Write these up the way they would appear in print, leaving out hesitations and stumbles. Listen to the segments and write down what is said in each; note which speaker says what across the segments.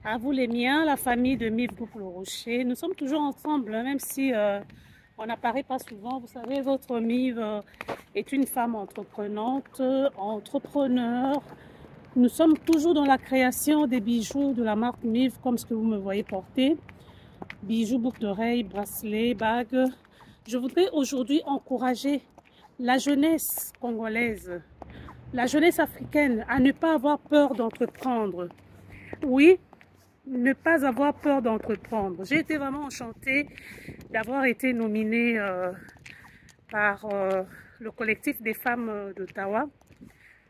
Speaker 1: À vous les miens, la famille de Miv Groupe Le Rocher. Nous sommes toujours ensemble, hein, même si on n'apparaît pas souvent. Vous savez, votre Miv est une femme entreprenante, entrepreneur. Nous sommes toujours dans la création des bijoux de la marque Miv, comme ce que vous me voyez porter. Bijoux, boucles d'oreilles, bracelets, bagues. Je voudrais aujourd'hui encourager la jeunesse congolaise, la jeunesse africaine à ne pas avoir peur d'entreprendre. Oui, ne pas avoir peur d'entreprendre. J'ai été vraiment enchantée d'avoir été nominée par le collectif des femmes d'Ottawa,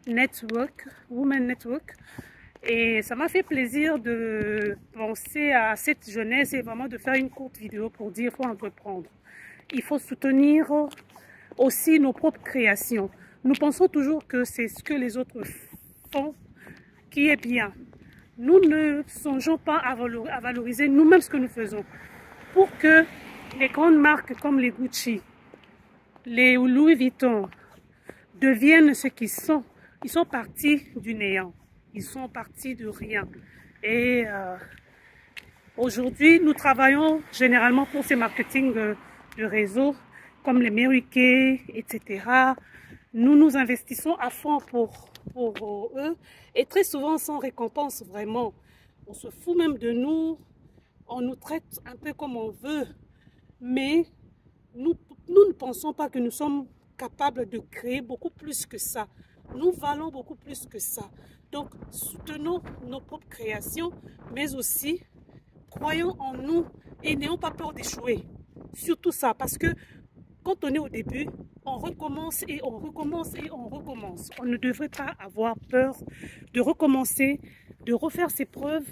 Speaker 1: Network, Women Network. Et ça m'a fait plaisir de penser à cette jeunesse et vraiment de faire une courte vidéo pour dire qu'il faut entreprendre. Il faut soutenir aussi nos propres créations. Nous pensons toujours que c'est ce que les autres font qui est bien. Nous ne songeons pas à valoriser nous-mêmes ce que nous faisons. Pour que les grandes marques comme les Gucci, les Louis Vuitton deviennent ce qu'ils sont, ils sont partis du néant. Ils sont partis de rien. Et aujourd'hui, nous travaillons généralement pour ces marketing de réseau, comme les Mary Kay, etc. Nous nous investissons à fond pour eux et très souvent sans récompense, vraiment. On se fout même de nous, on nous traite un peu comme on veut, mais nous ne pensons pas que nous sommes capables de créer beaucoup plus que ça. Nous valons beaucoup plus que ça. Donc, soutenons nos propres créations, mais aussi croyons en nous et n'ayons pas peur d'échouer. Surtout ça, parce que quand on est au début, on recommence et on recommence et on recommence. On ne devrait pas avoir peur de recommencer, de refaire ses preuves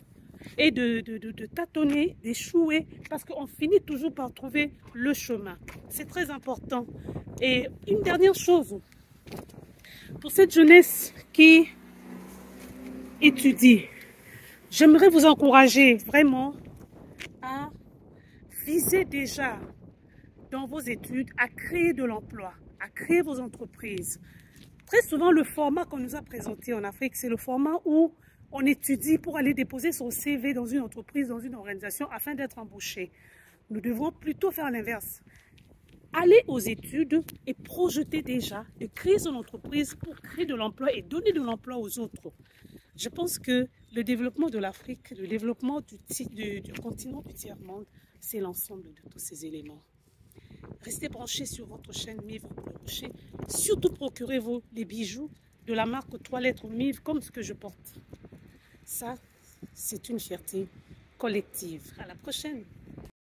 Speaker 1: et de tâtonner, d'échouer, parce qu'on finit toujours par trouver le chemin. C'est très important. Et une dernière chose, pour cette jeunesse qui étudie, j'aimerais vous encourager vraiment à viser déjà dans vos études à créer de l'emploi, à créer vos entreprises. Très souvent, le format qu'on nous a présenté en Afrique, c'est le format où on étudie pour aller déposer son CV dans une entreprise, dans une organisation, afin d'être embauché. Nous devons plutôt faire l'inverse. Aller aux études et projeter déjà de créer son entreprise pour créer de l'emploi et donner de l'emploi aux autres. Je pense que le développement de l'Afrique, le développement du continent du tiers-monde, c'est l'ensemble de tous ces éléments. Restez branchés sur votre chaîne Miv Groupe Le Rocher. Surtout procurez-vous les bijoux de la marque 3 lettres Miv comme ce que je porte. Ça, c'est une fierté collective. À la prochaine.